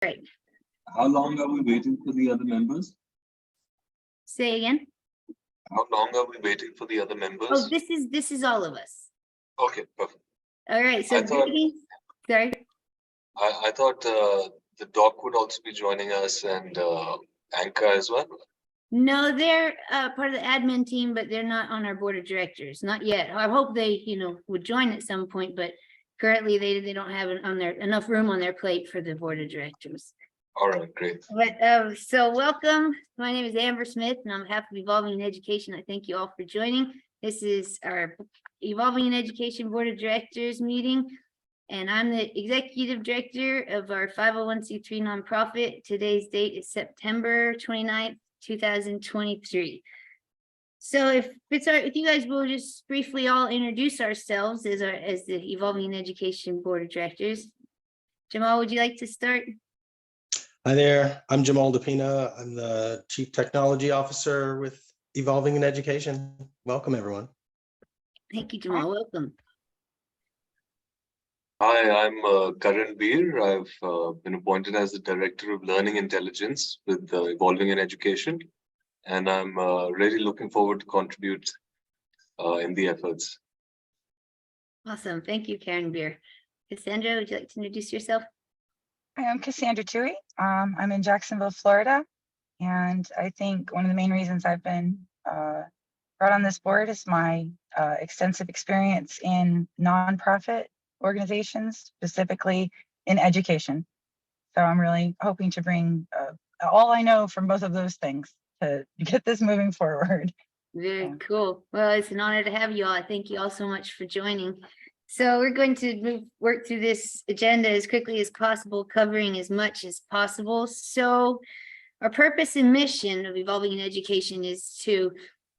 Great. How long are we waiting for the other members? Say again. How long are we waiting for the other members? Oh, this is all of us. Okay, perfect. All right. So I thought- sorry. I thought the doc would also be joining us and Anka as well. No, they're part of the admin team, but they're not on our board of directors, not yet. I hope they, would join at some point, but currently they don't have enough room on their plate for the board of directors. All right, great. But so welcome. My name is Amber Smith, and on behalf of Evolving in Education, I thank you all for joining. This is our Evolving in Education Board of Directors meeting, and I'm the executive director of our 501c3 nonprofit. Today's date is September 29th, 2023. So if it's all right with you guys, we'll just briefly all introduce ourselves as the Evolving in Education Board of Directors. Jamal, would you like to start? Hi there, I'm Jamal DePina. I'm the Chief Technology Officer with Evolving in Education. Welcome, everyone. Thank you, Jamal. Welcome. Hi, I'm Karan Beer. I've been appointed as the Director of Learning Intelligence with Evolving in Education, and I'm really looking forward to contribute in the efforts. Awesome. Thank you, Karen Beer. Cassandra, would you like to introduce yourself? Hi, I'm Cassandra Tui. I'm in Jacksonville, Florida. And I think one of the main reasons I've been brought on this board is my extensive experience in nonprofit organizations, specifically in education. So I'm really hoping to bring all I know from both of those things to get this moving forward. Very cool. Well, it's an honor to have you all. I thank you all so much for joining. So we're going to work through this agenda as quickly as possible, covering as much as possible. So our purpose and mission of Evolving in Education is to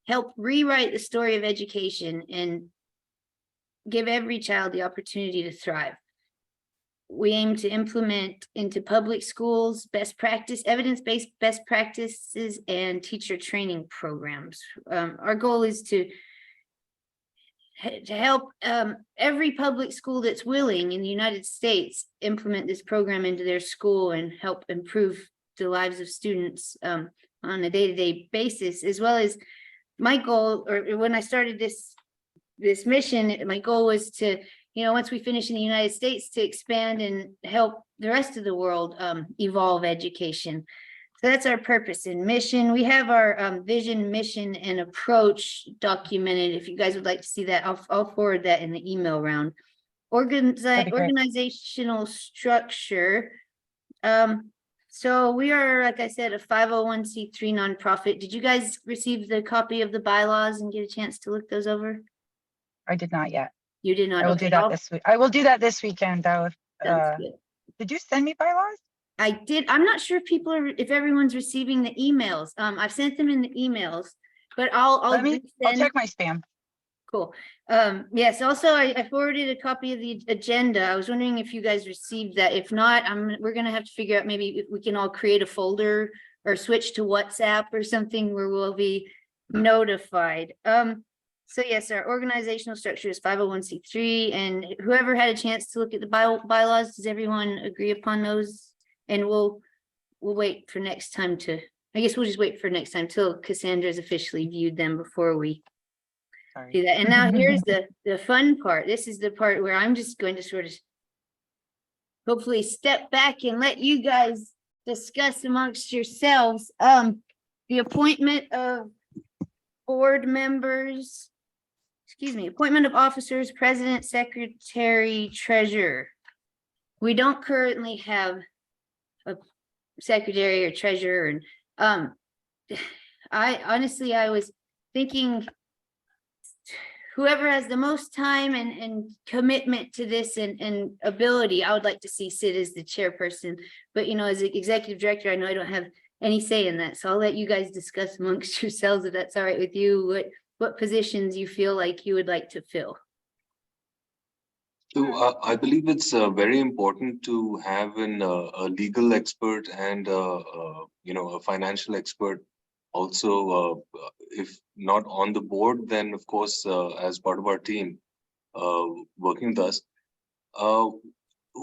help rewrite the story of education and give every child the opportunity to thrive. We aim to implement into public schools best practice, evidence-based best practices and teacher training programs. Our goal is to help every public school that's willing in the United States implement this program into their school and help improve the lives of students on a day-to-day basis, as well as my goal, or when I started this mission, my goal was to, once we finish in the United States, to expand and help the rest of the world evolve education. So that's our purpose and mission. We have our vision, mission, and approach documented. If you guys would like to see that, I'll forward that in the email round. Organizational structure. So we are, like I said, a 501c3 nonprofit. Did you guys receive the copy of the bylaws and get a chance to look those over? I did not yet. You did not. I will do that this week. I will do that this weekend, though. Did you send me bylaws? I did. I'm not sure if everyone's receiving the emails. I've sent them in the emails, but I'll check my spam. Cool. Yes. Also, I forwarded a copy of the agenda. I was wondering if you guys received that. If not, we're gonna have to figure out maybe if we can all create a folder or switch to WhatsApp or something where we'll be notified. So yes, our organizational structure is 501c3, and whoever had a chance to look at the bylaws, does everyone agree upon those? And we'll wait for next time I guess we'll just wait for next time till Cassandra's officially viewed them before we do that. And now here's the fun part. This is the part where I'm just going to sort of hopefully step back and let you guys discuss amongst yourselves the appointment of board members, appointment of officers, president, secretary, treasurer. We don't currently have a secretary or treasurer, and I was thinking whoever has the most time and commitment to this and ability, I would like to see sit as the chairperson. But as an executive director, I know I don't have any say in that, so I'll let you guys discuss amongst yourselves if that's all right with you. What positions you feel like you would like to fill? So I believe it's very important to have a legal expert and a financial expert also, if not on the board, then of course as part of our team working with us.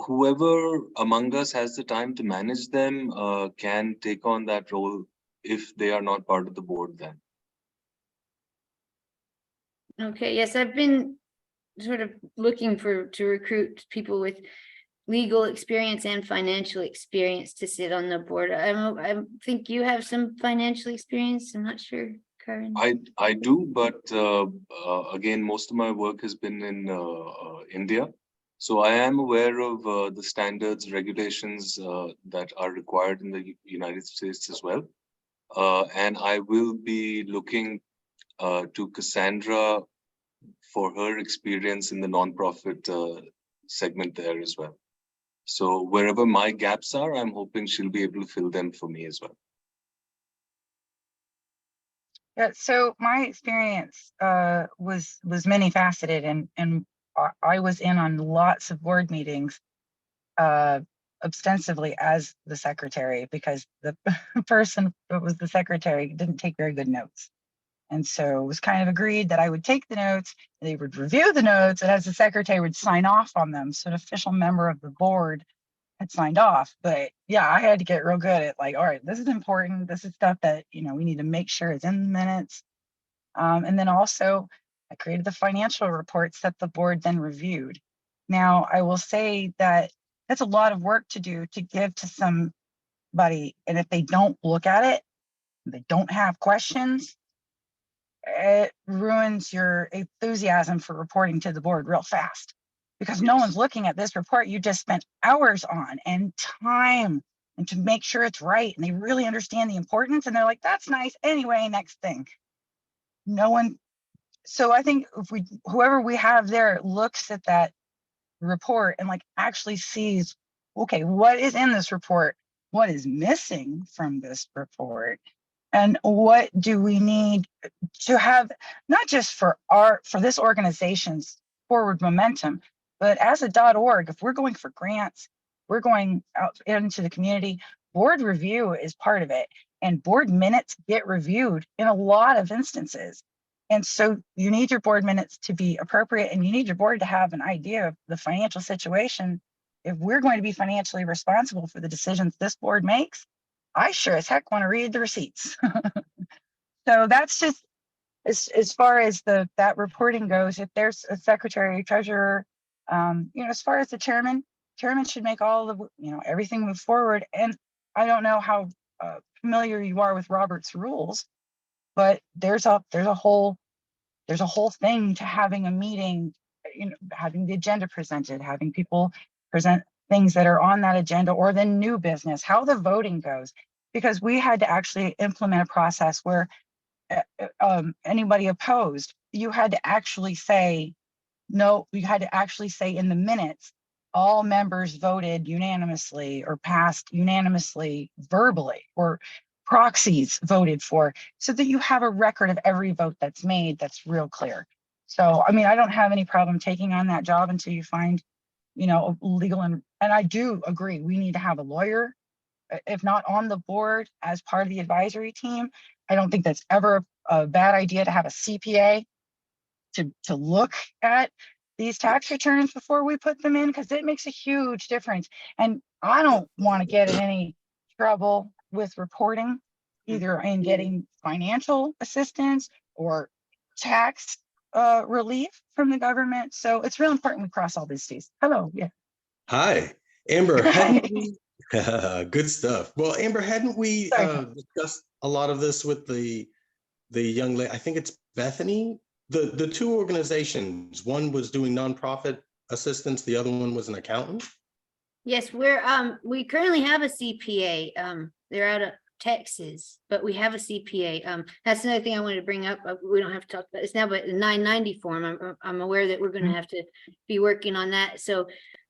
whoever among us has the time to manage them can take on that role if they are not part of the board then. Okay, yes, I've been sort of looking to recruit people with legal experience and financial experience to sit on the board. I think you have some financial experience. I'm not sure, Karen. I do, but again, most of my work has been in India. So I am aware of the standards, regulations that are required in the United States as well. And I will be looking to Cassandra for her experience in the nonprofit segment there as well. So wherever my gaps are, I'm hoping she'll be able to fill them for me as well. Yeah, so my experience was many faceted, and I was in on lots of board meetings ostensibly as the secretary, because the person that was the secretary didn't take very good notes. And so it was kind of agreed that I would take the notes, and they would review the notes, and as the secretary would sign off on them. So an official member of the board had signed off. But yeah, I had to get real good at like, all right, this is important. This is stuff that, you know, we need to make sure is in the minutes. And then also I created the financial reports that the board then reviewed. Now, I will say that that's a lot of work to do to give to somebody. And if they don't look at it, they don't have questions, it ruins your enthusiasm for reporting to the board real fast, because no one's looking at this report you just spent hours on and time and to make sure it's right. And they really understand the importance, and they're like, that's nice. Anyway, next thing. No one. So I think if whoever we have there looks at that report and like actually sees, okay, what is in this report? What is missing from this report? And what do we need to have, not just for this organization's forward momentum, but as a .org, if we're going for grants, we're going out into the community, board review is part of it. And board minutes get reviewed in a lot of instances. And so you need your board minutes to be appropriate, and you need your board to have an idea of the financial situation. If we're going to be financially responsible for the decisions this board makes, I sure as heck want to read the receipts. So that's just as far as that reporting goes. If there's a secretary, treasurer, you know, as far as the chairman should make all the, you know, everything move forward. And I don't know how familiar you are with Robert's rules, but there's a whole thing to having a meeting, you know, having the agenda presented, having people present things that are on that agenda, or the new business, how the voting goes. Because we had to actually implement a process where anybody opposed, you had to actually say, no, you had to actually say in the minutes, all members voted unanimously or passed unanimously verbally, or proxies voted for, so that you have a record of every vote that's made that's real clear. So, I mean, I don't have any problem taking on that job until you find, you know, legal, and I do agree, we need to have a lawyer, if not on the board, as part of the advisory team. I don't think that's ever a bad idea to have a CPA to look at these tax returns before we put them in, because it makes a huge difference. And I don't want to get in any trouble with reporting, either in getting financial assistance or tax relief from the government. So it's real important we cross all these T's. Hello, yeah. Hi, Amber. Hadn't we? Good stuff. Well, Amber, hadn't we discussed a lot of this with the young lady? I think it's Bethany. The two organizations. One was doing nonprofit assistance. The other one was an accountant. Yes, we currently have a CPA. They're out of Texas, but we have a CPA. That's another thing I wanted to bring up. We don't have to talk about this now, but the 990 form, I'm aware that we're going to have to be working on that. So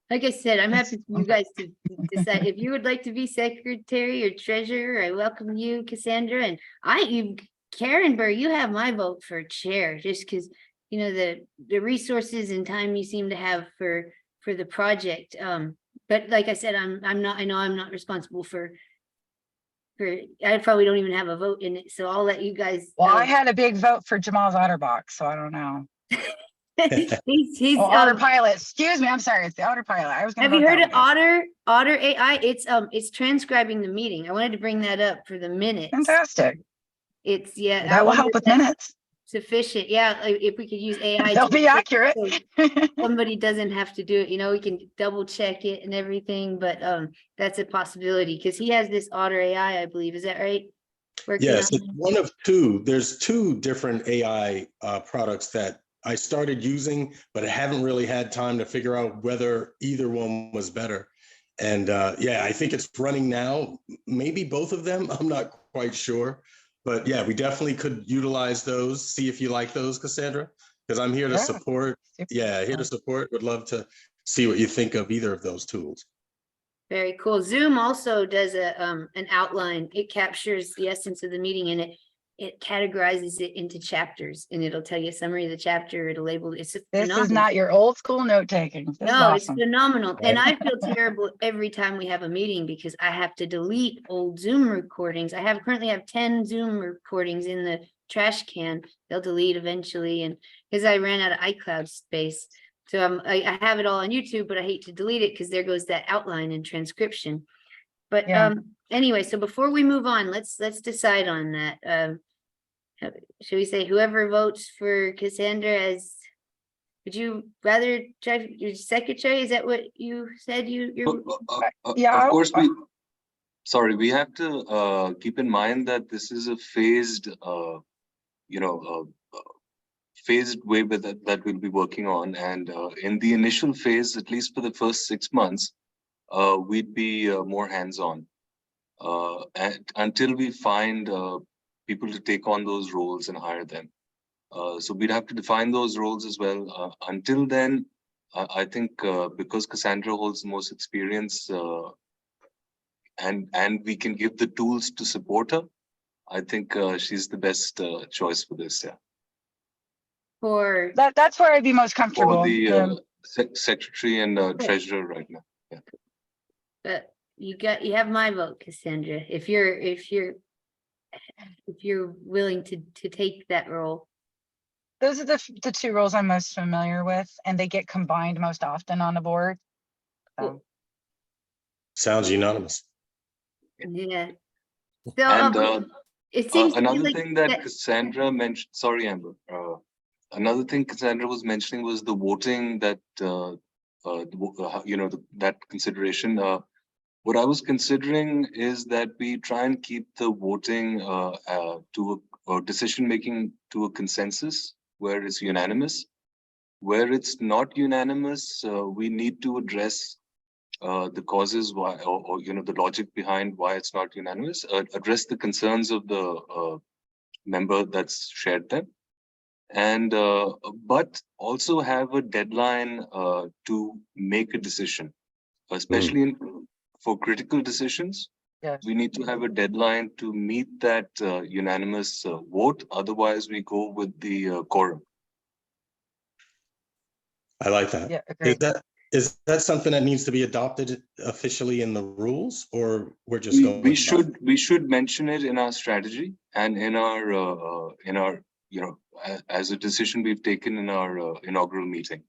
like I said, I'm happy for you guys to decide if you would like to be secretary or treasurer. I welcome you, Cassandra, and Karen Burr, you have my vote for chair, just because, you know, the resources and time you seem to have for the project. But like I said, I'm not responsible for I probably don't even have a vote in it, so I'll let you guys. Well, I had a big vote for Jamal's Otterbach, so I don't know. He's Oh, autopilot. Excuse me. I'm sorry. It's the autopilot. I was going have to. you heard of Otter AI? It's transcribing the meeting. I wanted to bring that up for the minutes. Fantastic. It's I That will wonder help if with that's minutes. sufficient. Yeah, like, if we could use AI. They'll to be accurate. so somebody doesn't have to do it, we can double check it and everything, but that's a possibility because he has this Otter AI, I believe. Is that right? Working Yes, on it's one of two. There's two different AI products that I started using, but I haven't really had time to figure out whether either one was better. And yeah, I think it's running now, maybe both of them. I'm not quite sure. But yeah, we definitely could utilize those. See if you like those, Cassandra, because I'm here to Yeah. support. Yeah, here to support. Would love to see what you think of either of those tools. Very cool. Zoom also does an outline. It captures the essence of the meeting and it categorizes it into chapters, and it'll tell you a summary of the chapter. It'll label it. It's This phenomenal. is not your old school note taking. This is No, it's awesome. phenomenal. And I feel terrible every time we have a meeting because I have to delete old Zoom recordings. I currently have 10 Zoom recordings in the trash can. They'll delete eventually, and because I ran out of iCloud space. So I have it all on YouTube, but I hate to delete it because there goes that outline and transcription. But Yeah. anyway, so before we move on, let's decide on that. Should we say whoever votes for Cassandra as, would you rather try your secretary? Is that what you said you're? Yeah, Of course, we have to keep in mind that this is a phased, phased way that we'll be working on. And in the initial phase, at least for the first 6 months, we'd be more hands-on until we find people to take on those roles and hire them. So we'd have to define those roles as well. Until then, I think because Cassandra holds the most experience and we can give the tools to support her, I think she's the best choice for this. Yeah. For that's where I'd be most comfortable. For the secretary and treasurer right now. Yeah. But you have my vote, Cassandra. If you're willing to take that role. Those are the two roles I'm most familiar with, and they get combined most often on the board. So. Sounds unanimous. Yeah. So And it seems another thing that Cassandra mentioned. Sorry, Amber. Another thing Cassandra was mentioning was the voting that that consideration. What I was considering is that we try and keep the voting to a decision making to a consensus where it's unanimous. Where it's not unanimous, we need to address the causes why, or the logic behind why it's not unanimous. Address the concerns of the member that's shared them, and but also have a deadline to make a decision, especially for critical decisions. Yes. We need to have a deadline to meet that unanimous vote. Otherwise, we go with the quorum. I like that. Yeah, agreed. Is that something that needs to be adopted officially in the rules, or we're just going? We should mention it in our strategy and in our as a decision we've taken in our inaugural meeting.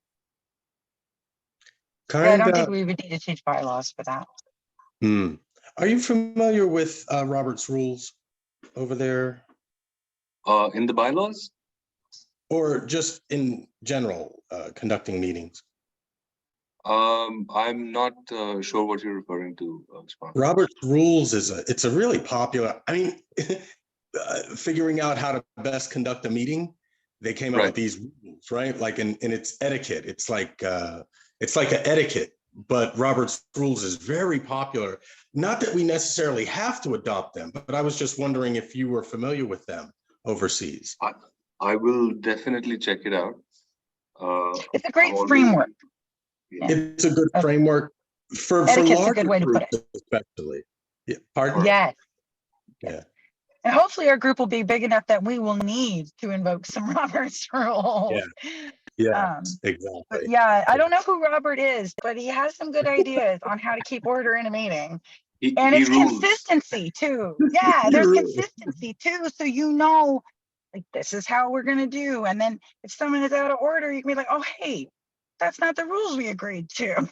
Yeah, I don't think we would need to change bylaws for that. Are you familiar with Robert's rules over there? In the bylaws? Or just in general, conducting meetings? I'm not sure what you're referring to. Robert's rules it's a really popular, I mean, figuring out how to best conduct a meeting, they came up with these rules, right? Like, and it's etiquette. It's like an etiquette, but Robert's rules is very popular. Not that we necessarily have to adopt them, but I was just wondering if you were familiar with them overseas. I will definitely check it out. It's a great framework. Yeah. It's a good framework for larger a good way to put it. Especially. Yeah. Pardon? Yes. Yeah. And hopefully our group will be big enough that we will need to invoke some Robert's rules. Yeah, exactly. But yeah, I don't know who Robert is, but he has some good ideas on how to keep order in a meeting. And it's consistency too. Yeah, there's consistency too. So like, this is how we're gonna do. And then if someone is out of order, you can be like, oh, hey, that's not the rules we agreed to.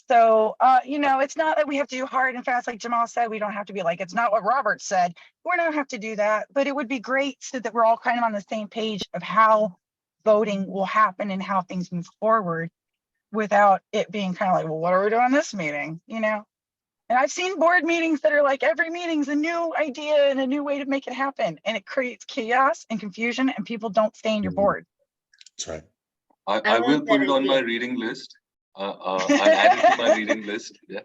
So, it's not that we have to do hard and fast, like Jamal said. We don't have to be like, it's not what Robert said. We don't have to do that, but it would be great so that we're all kind of on the same page of how voting will happen and how things move forward without it being kind of like, well, what are we doing this meeting? And I've seen board meetings that are like, every meeting's a new idea and a new way to make it happen. And it creates chaos and confusion, and people don't stay in your board. That's right. I will love put that it on my idea. reading list. I'll add it to my reading list. Yeah,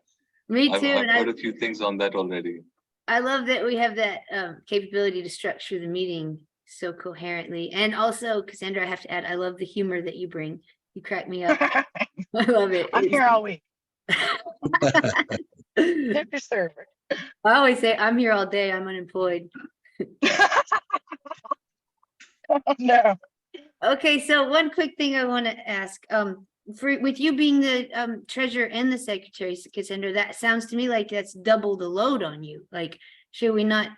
Me I've too. And heard a few things on that already. I love that we have that capability to structure the meeting so coherently. And also, Cassandra, I have to add, I love the humor that you bring. You crack me up. I love it. I'm here all week. Tip your server. I always say, I'm here all day. I'm unemployed. Oh, no. Okay, so one quick thing I want to ask, with you being the treasurer and the secretary, Cassandra, that sounds to me like that's double the load on you. Like, should we not?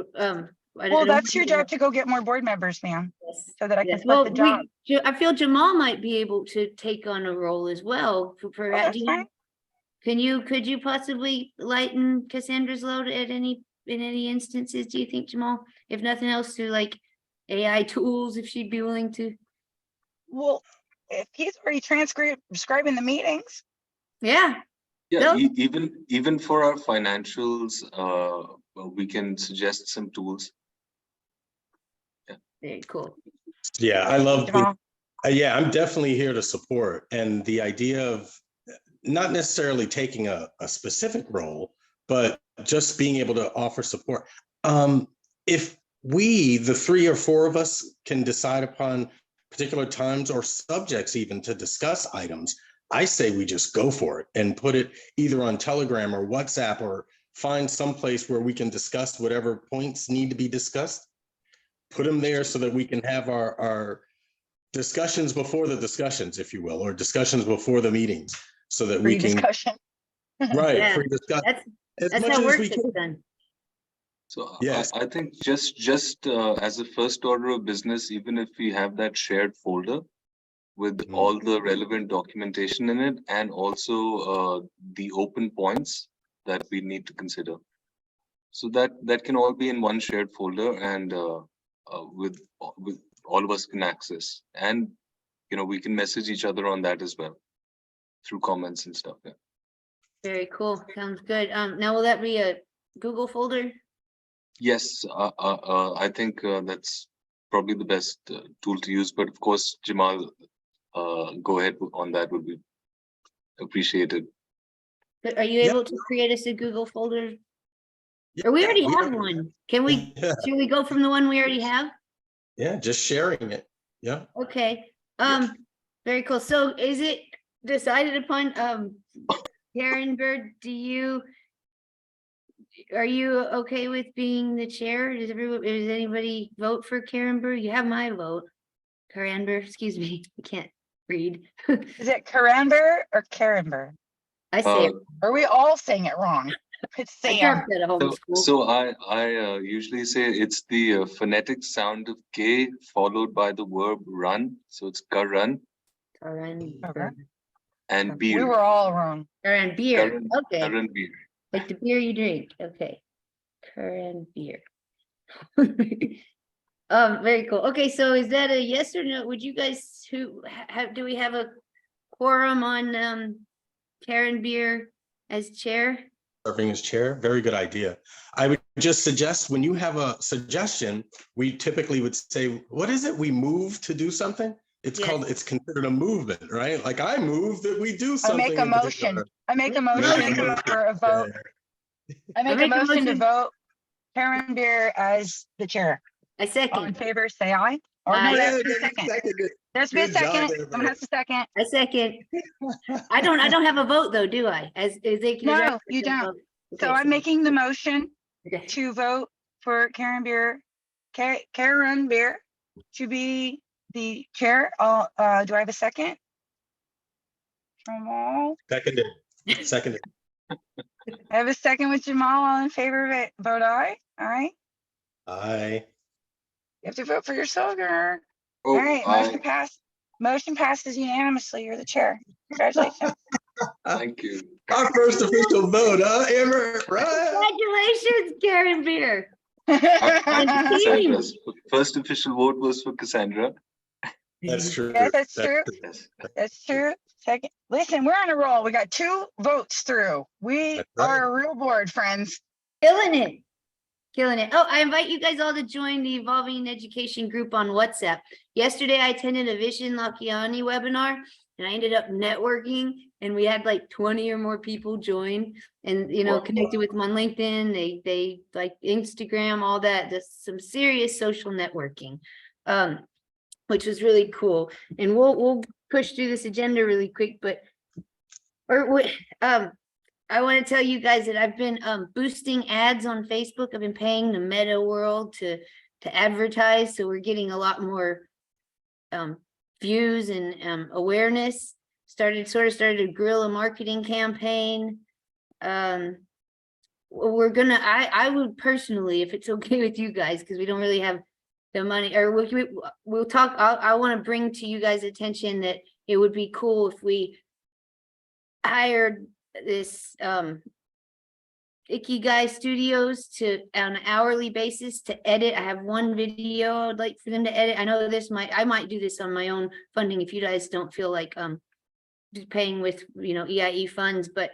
Well, that's your job to go get more board members, ma'am, so that I can Yes. split Well, the job. I feel Jamal might be able to take on a role as well. That's fine. Could you possibly lighten Cassandra's load in any instances, do you think, Jamal? If nothing else, through like AI tools, if she'd be willing to? Well, if he's already transcribing the meetings. Yeah. Yeah, No. even for our financials, we can suggest some tools. Very cool. Yeah, I love Jamal. yeah, I'm definitely here to support. And the idea of not necessarily taking a specific role, but just being able to offer support. If we, the 3 or 4 of us, can decide upon particular times or subjects even to discuss items, I say we just go for it and put it either on Telegram or WhatsApp, or find some place where we can discuss whatever points need to be discussed. Put them there so that we can have our discussions before the discussions, if you will, or discussions before the meetings, so that we can, Discussion. right, Yeah, pre-discuss as That's much how as work we gets can. done. So Yes. I think just as a first order of business, even if we have that shared folder with all the relevant documentation in it, and also the open points that we need to consider. So that can all be in one shared folder, and with all of us can access, and we can message each other on that as well through comments and stuff. Yeah. Very cool. Sounds good. Now will that be a Google folder? Yes, I think that's probably the best tool to use. But of course, Jamal, go ahead on that, would be appreciated. But are you Yeah. able to create us a Google folder? Yeah, Or we already we have already- one. Can we, should we go from the one we already have? Yeah, just sharing it. Yeah. Okay, very cool. So is it decided upon, Karen Bird, are you okay with being the chair? Does anybody vote for Karen Bird? You have my vote. Karen Bird, excuse me, I can't read. Is it Karamber or Karenber? I say, Are we all saying it wrong? It's I Sam. taught at home school. So I usually say it's the phonetic sound of K followed by the verb run. So it's Karan Karen Okay. Bird. and We beer. were all wrong. Karen beer, okay. Karan beer. Like the beer you drink, okay. Current beer. Very cool. Okay, so is that a yes or no? Would you guys do we have a quorum on Karen Beer as chair? Serving as chair, very good idea. I would just suggest, when you have a suggestion, we typically would say, what is it? We move to do something? It's Yes. it's considered a movement, right? Like, I move that we do I something. make a in motion. particular. I make a Make a motion motion. for a vote. I make a motion to motion. vote Karen Beer as the chair. I All in second, favor, say aye. Or Aye. no, Yeah, that's a yeah, second. seconded. There's been a Good job second. there, Someone has a second. I second. I don't have a vote though, do I? As they can. No, you don't. So I'm making the motion Okay. to vote for Karen Beer, Karen Beer to be the chair. Do I have a second? Jamal. Seconded. Seconded. I have a second with Jamal. All in favor of it, vote aye. All right. Aye. You have to vote for your slogan. Oh, All right, motion passed. Motion passes unanimously. You're the chair. Congratulations. thank you. Our first official vote, huh, Amber? Right? Congratulations, Karen Beer. Cassandra's first official vote was for Cassandra. That's true. Yes, that's true. Yes. That's true. Second, listen, we're on a roll. We got 2 votes through. We That's right. are a real board, friends. Killing it. Killing it. Oh, I invite you guys all to join the Evolving Education group on WhatsApp. Yesterday, I attended a Vishen Lakhiani webinar and I ended up networking and we had like 20 or more people join and, you know, Wow. connected with them on LinkedIn. They like Instagram, all that, just some serious social networking, which was really cool. And we'll push through this agenda really quick, but I want to tell you guys that I've been boosting ads on Facebook. I've been paying the Meta World to advertise, so we're getting a lot more views and awareness. Started a guerrilla marketing campaign. We're gonna. I would personally, if it's okay with you guys, because we don't really have the money, or we'll talk. I want to bring to you guys' attention that it would be cool if we hired this Ikigai Studios to on an hourly basis to edit. I have one video I would like for them to edit. I know I might do this on my own funding if you guys don't feel like paying with, you know, EIE funds, but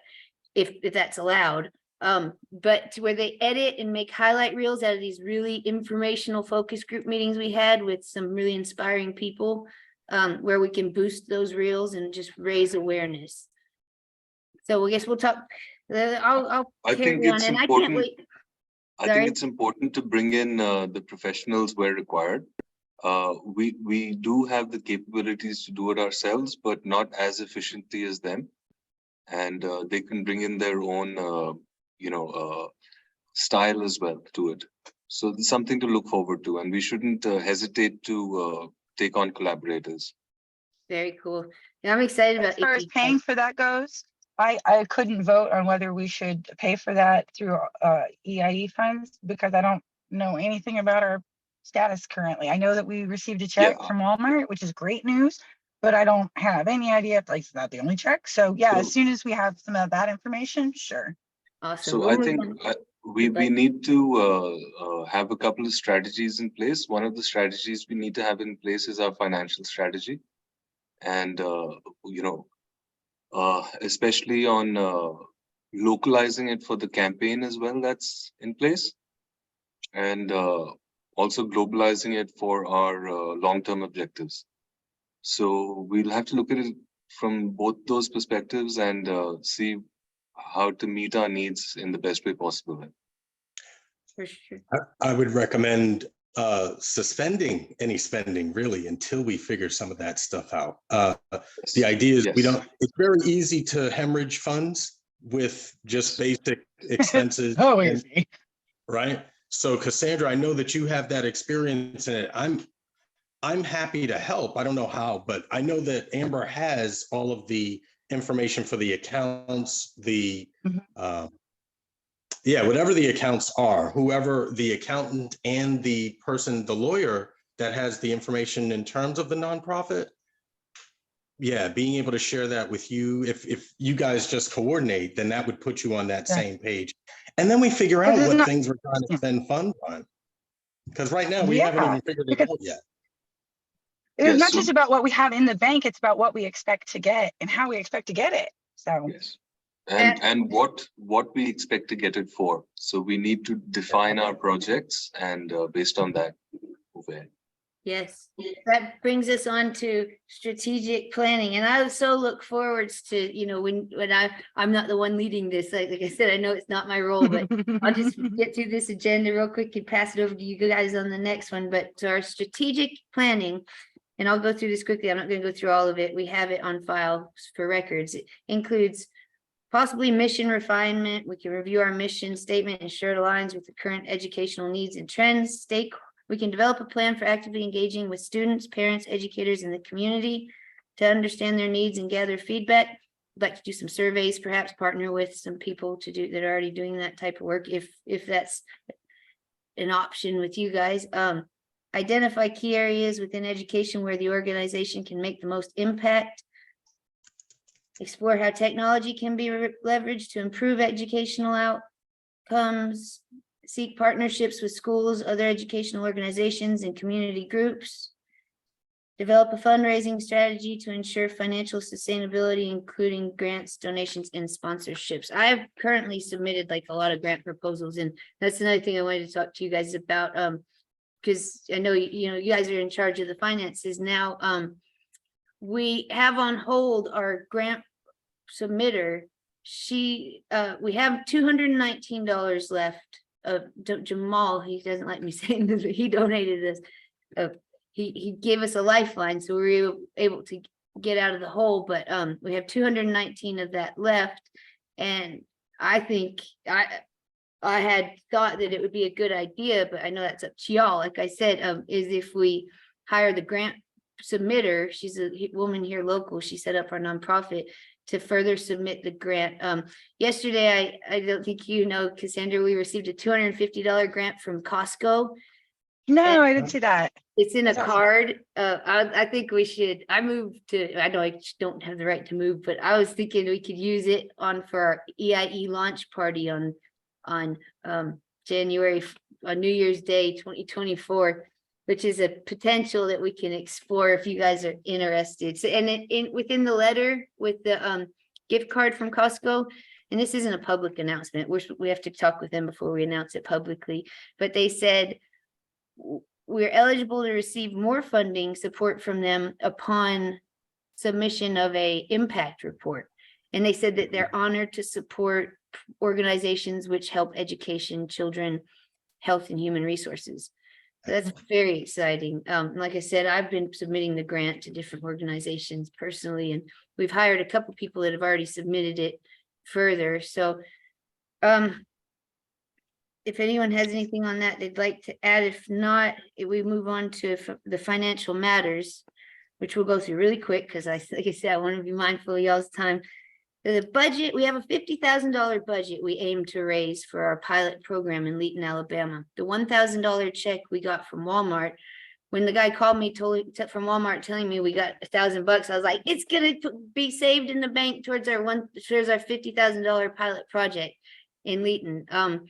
if that's allowed. But to where they edit and make highlight reels out of these really informational focus group meetings we had with some really inspiring people, where we can boost those reels and just raise awareness. So I guess we'll talk. I'll I think carry on, it's and I can't important. wait. I Sorry. think it's important to bring in the professionals where required. We do have the capabilities to do it ourselves, but not as efficiently as them. And they can bring in their own, style as well to it. So there's something to look forward to, and we shouldn't hesitate to take on collaborators. Very cool. Yeah, I'm excited As about far as Ikigai. paying for that goes, I couldn't vote on whether we should pay for that through EIE funds because I don't know anything about our status currently. I know that we received a check Yeah. from Walmart, which is great news, but I don't have any idea if like it's not the only check. So yeah, as So- soon as we have some of that information, sure. Awesome. So We'll I move think on. we Goodbye. need to have a couple of strategies in place. One of the strategies we need to have in place is our financial strategy, and especially on localizing it for the campaign as well. That's in place, and also globalizing it for our long-term objectives. So we'll have to look at it from both those perspectives and see how to meet our needs in the best way possible. For sure. I would recommend suspending any spending really until we figure some of that stuff out. The idea is it's very easy to hemorrhage funds with just basic expenses. Oh, easy. Right. So Cassandra, I know that you have that experience in it. I'm happy to help. I don't know how, but I know that Amber has all of the information for the accounts, whatever the accounts are, whoever the accountant and the lawyer that has the information in terms of the nonprofit. Yeah, being able to share that with you, if you guys just coordinate, then that would put you on that same page. And then we figure out what things we're trying to spend funds on. Because right now we haven't even figured it out yet. It's not just about what we have in the bank, it's about what we expect to get and how we expect to get it. So yes. And what we expect to get it for. So we need to define our projects and based on that move ahead. Yes, that brings us on to strategic planning, and I so look forwards to, you know, when I'm not the one leading this. Like I said, I know it's not my role, but I'll just get through this agenda real quick and pass it over to you guys on the next one. But to our strategic planning, and I'll go through this quickly. I'm not going to go through all of it. We have it on file for records. It includes possibly mission refinement. We can review our mission statement, ensure it aligns with the current educational needs and trends. We can develop a plan for actively engaging with students, parents, educators in the community to understand their needs and gather feedback. I'd like to do some surveys, perhaps partner with some people that are already doing that type of work if that's an option with you guys. identify key areas within education where the organization can make the most impact, explore how technology can be leveraged to improve educational outcomes, seek partnerships with schools, other educational organizations, and community groups, develop a fundraising strategy to ensure financial sustainability, including grants, donations, and sponsorships. I've currently submitted like a lot of grant proposals, and that's another thing I wanted to talk to you guys about, because I know, you guys are in charge of the finances now. We have on hold our grant submitter. We have $219 left. Jamal, he doesn't like me saying this, but he donated this. He gave us a lifeline, so we were able to get out of the hole, but we have 219 of that left. And I think I had thought that it would be a good idea, but I know that's up to y'all. Like I said, is if we hire the grant submitter, she's a woman here local, she set up our nonprofit to further submit the grant. Yesterday, I don't think you know, Cassandra, we received a $250 grant from Costco. No, I didn't see that. It's in a That's awesome. card. I think we should, I know I don't have the right to move, but I was thinking we could use it for our EIE launch party on January, on New Year's Day, 2024, which is a potential that we can explore if you guys are interested. So, and within the letter with the gift card from Costco, and this isn't a public announcement, we have to talk with them before we announce it publicly, but they said we're eligible to receive more funding support from them upon submission of a impact report. And they said that they're honored to support organizations which help education, children, health, and human resources. So that's very exciting. Like I said, I've been submitting the grant to different organizations personally, and we've hired a couple people that have already submitted it further. So if anyone has anything on that they'd like to add, if not, we move on to the financial matters, which we'll go through really quick because like I said, I want to be mindful of y'all's time. The budget, we have a $50,000 budget we aim to raise for our pilot program in Leeton, Alabama. The $1,000 check we got from Walmart, when the guy called me from Walmart telling me we got $1,000, I was like, it's gonna be saved in the bank towards our $50,000 pilot project in Leeton.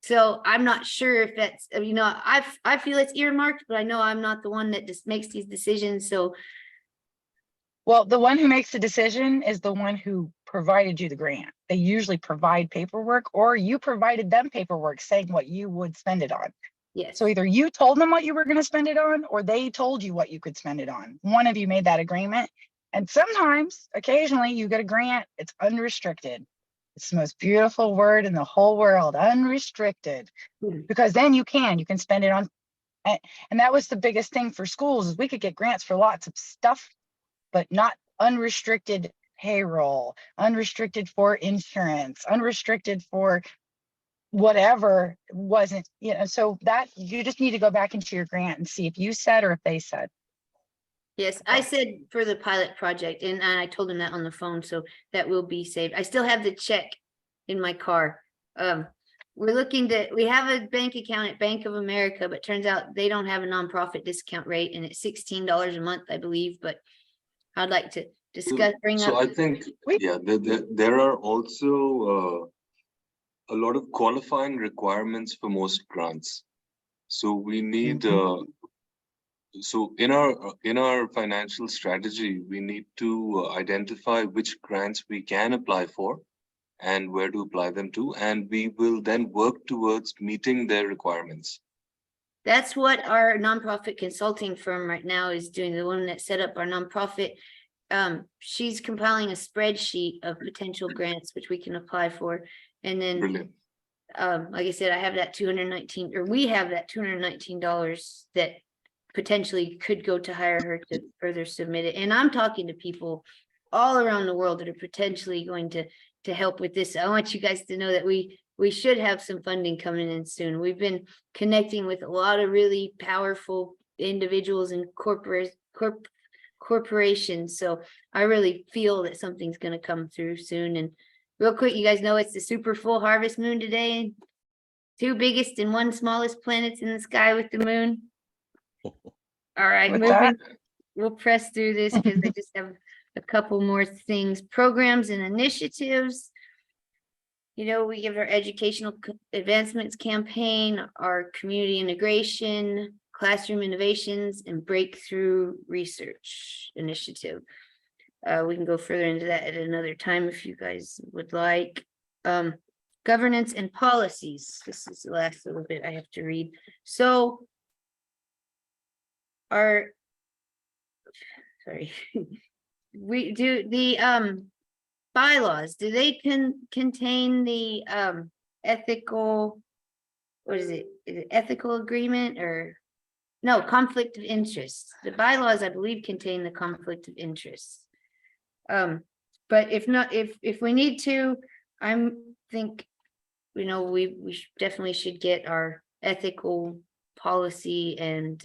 So I'm not sure if that's, I feel it's earmarked, but I know I'm not the one that just makes these decisions. So, Well, the one who makes the decision is the one who provided you the grant. They usually provide paperwork, or you provided them paperwork saying what you would spend it on. yes. So either you told them what you were going to spend it on, or they told you what you could spend it on. One of you made that agreement. And sometimes, occasionally, you get a grant, it's unrestricted. It's the most beautiful word in the whole world, unrestricted, because then you can spend it on. And that was the biggest thing for schools, is we could get grants for lots of stuff, but not unrestricted payroll, unrestricted for insurance, unrestricted for whatever wasn't, so that you just need to go back into your grant and see if you said or if they said. Yes, I said for the pilot project, and I told him that on the phone, so that will be saved. I still have the check in my car. We have a bank account at Bank of America, but turns out they don't have a nonprofit discount rate, and it's $16 a month, I believe, but I'd like to bring up. So I think, yeah, there are also a lot of qualifying requirements for most grants. So we need, so in our financial strategy, we need to identify which grants we can apply for and where to apply them to, and we will then work towards meeting their requirements. That's what our nonprofit consulting firm right now is doing. The one that set up our nonprofit, she's compiling a spreadsheet of potential grants which we can apply for. And then, Brilliant. Like I said, I have that we have that $219 that potentially could go to hire her to further submit it. And I'm talking to people all around the world that are potentially going to help with this. I want you guys to know that we should have some funding coming in soon. We've been connecting with a lot of really powerful individuals and corporations. So I really feel that something's going to come through soon. And real quick, you guys know it's the super full harvest moon today. 2 biggest and 1 smallest planets in the sky with the moon. All right, With moving, that- we'll press through this because I just have a couple more things, programs and initiatives. You know, we give our educational advancements campaign, our community integration, classroom innovations, and breakthrough research initiative. We can go further into that at another time if you guys would like. Governance and policies. This is the last little bit I have to read. So our, sorry, we do the bylaws, do they contain the ethical, what is it? Is it ethical agreement or no, conflict of interest? The bylaws, I believe, contain the conflict of interest. But if not, if we need to, think, you know, we definitely should get our ethical policy and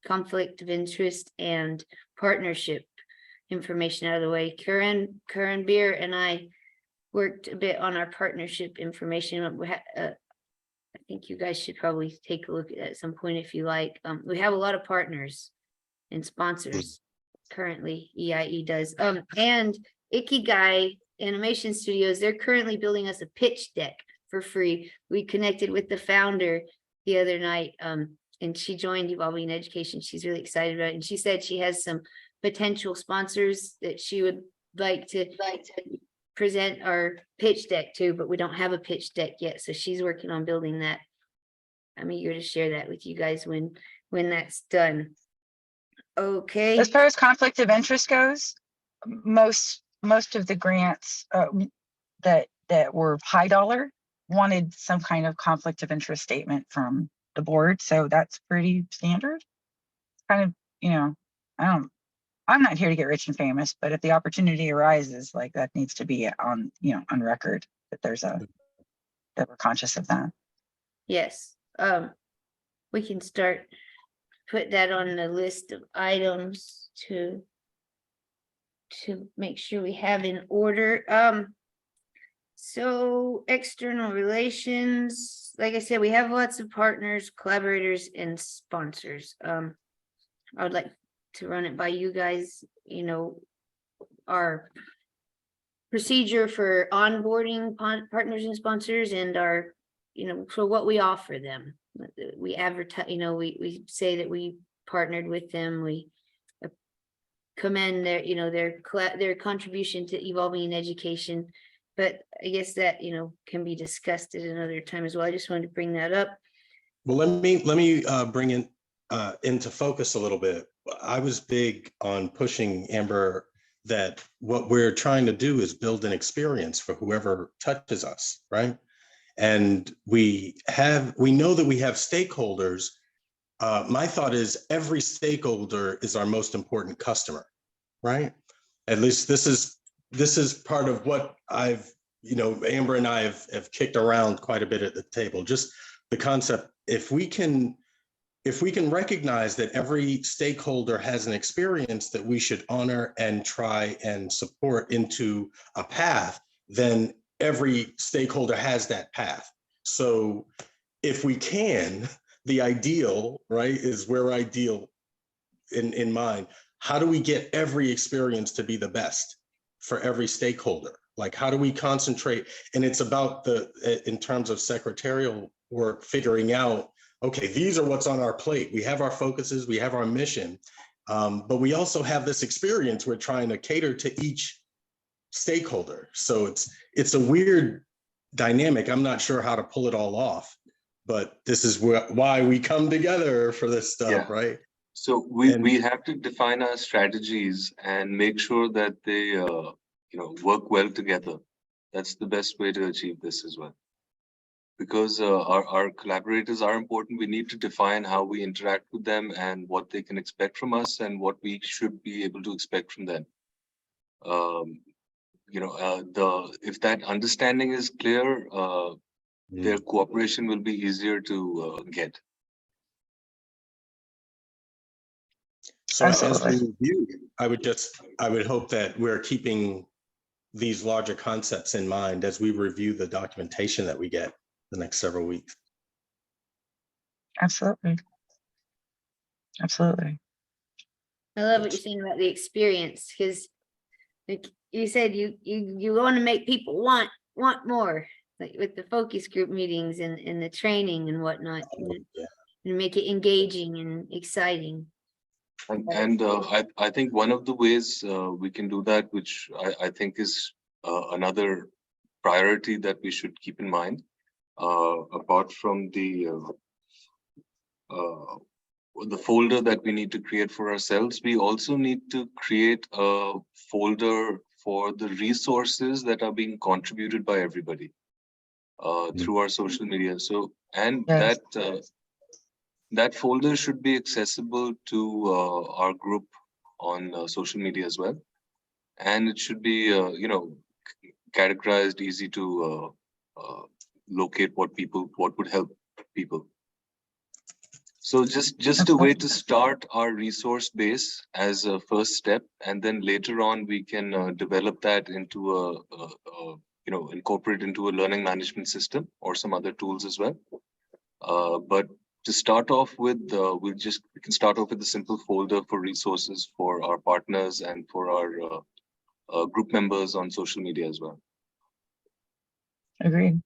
conflict of interest and partnership information out of the way. Karen Beer and I worked a bit on our partnership information. I think you guys should probably take a look at it at some point if you like. We have a lot of partners and sponsors currently, EIE does. And Ikigai Animation Studios, they're currently building us a pitch deck for free. We connected with the founder the other night, and she joined Evolving Education. She's really excited about it. And she said she has some potential sponsors that she would like to present our pitch deck to, but we don't have a pitch deck yet. So she's working on building that. I'm eager to share that with you guys when that's done. Okay. As far as conflict of interest goes, most of the grants that were high dollar wanted some kind of conflict of interest statement from the board. So that's pretty standard. Kind of, you know, I'm not here to get rich and famous, but if the opportunity arises, like that needs to be on, you know, on record that that we're conscious of that. Yes, we can put that on the list of items to make sure we have in order. So external relations, like I said, we have lots of partners, collaborators, and sponsors. I would like to run it by you guys, you know, our procedure for onboarding partners and sponsors and our, you know, for what we offer them. We advertise, you know, we say that we partnered with them. We commend their, you know, their contribution to evolving education. But I guess that, you know, can be discussed at another time as well. I just wanted to bring that up. Well, let me bring in into focus a little bit. I was big on pushing, Amber, that what we're trying to do is build an experience for whoever touches us, right? And we know that we have stakeholders. My thought is every stakeholder is our most important customer, right? At least this is part of what I've, you know, Amber and I have kicked around quite a bit at the table. Just the concept, if we can recognize that every stakeholder has an experience that we should honor and try and support into a path, then every stakeholder has that path. So if we can, the ideal, right, is we're ideal in mind. How do we get every experience to be the best for every stakeholder? Like, how do we concentrate? And it's about in terms of secretarial work, figuring out, okay, these are what's on our plate. We have our focuses, we have our mission, but we also have this experience we're trying to cater to each stakeholder. So it's a weird dynamic. I'm not sure how to pull it all off, but this is why we come together for this stuff, yeah. Right? So we have to define our strategies and make sure that they work well together. That's the best way to achieve this as well. Because our collaborators are important, we need to define how we interact with them and what they can expect from us and what we should be able to expect from them. If that understanding is clear, their cooperation will be easier to get. So as we review, I would hope that we're keeping these larger concepts in mind as we review the documentation that we get the next several weeks. Absolutely. Absolutely. I love what you're saying about the experience, because like you said, you want to make people want more, like with the focus group meetings and the training and whatnot, and make it engaging and exciting. And I think one of the ways we can do that, which I think is another priority that we should keep in mind, apart from the folder that we need to create for ourselves, we also need to create a folder for the resources that are being contributed by everybody through our social media. So, and Yes. that folder should be accessible to our group on social media as well, and it should be categorized, easy to locate what would help people. So just a way to start our resource base as a first step, and then later on we can develop that into incorporate into a learning management system or some other tools as well. But to start off with, we can start off with a simple folder for resources for our partners and for our group members on social media as well. Agreed.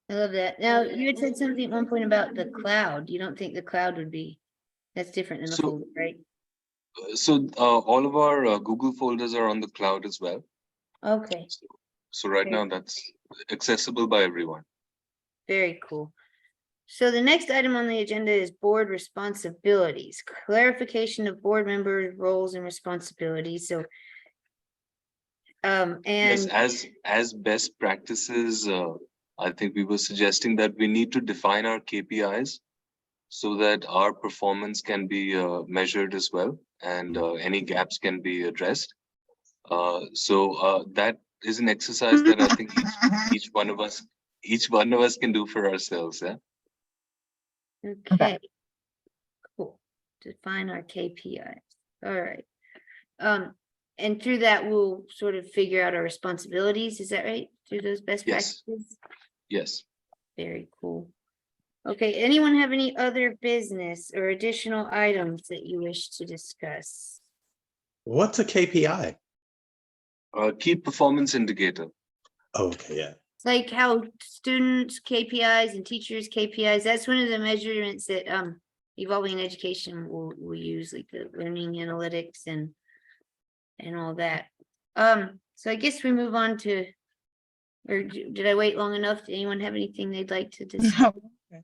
I love that. Now, you had said something at one point about the cloud. You don't think the cloud would be, that's different than a So- folder, right? So all of our Google folders are on the cloud as well. Okay, So right Okay. now that's accessible by everyone. very cool. So the next item on the agenda is board responsibilities, clarification of board members' roles and responsibilities. So Yes, and as best practices, I think we were suggesting that we need to define our KPIs so that our performance can be measured as well, and any gaps can be addressed. So that is an exercise that I think each one of us can do for ourselves. Yeah. okay. Cool. Define our KPIs. All right. And through that, we'll sort of figure out our responsibilities. Is that right? Through those best Yes. practices? Yes. Very cool. Okay, anyone have any other business or additional items that you wish to discuss? What's a KPI? Key performance indicator. Okay, yeah. It's like how students KPIs and teachers KPIs, that's one of the measurements that evolving education will use, like the learning analytics and all that. So I guess we move on to, or did I wait long enough? Did anyone have anything they'd like to discuss? No.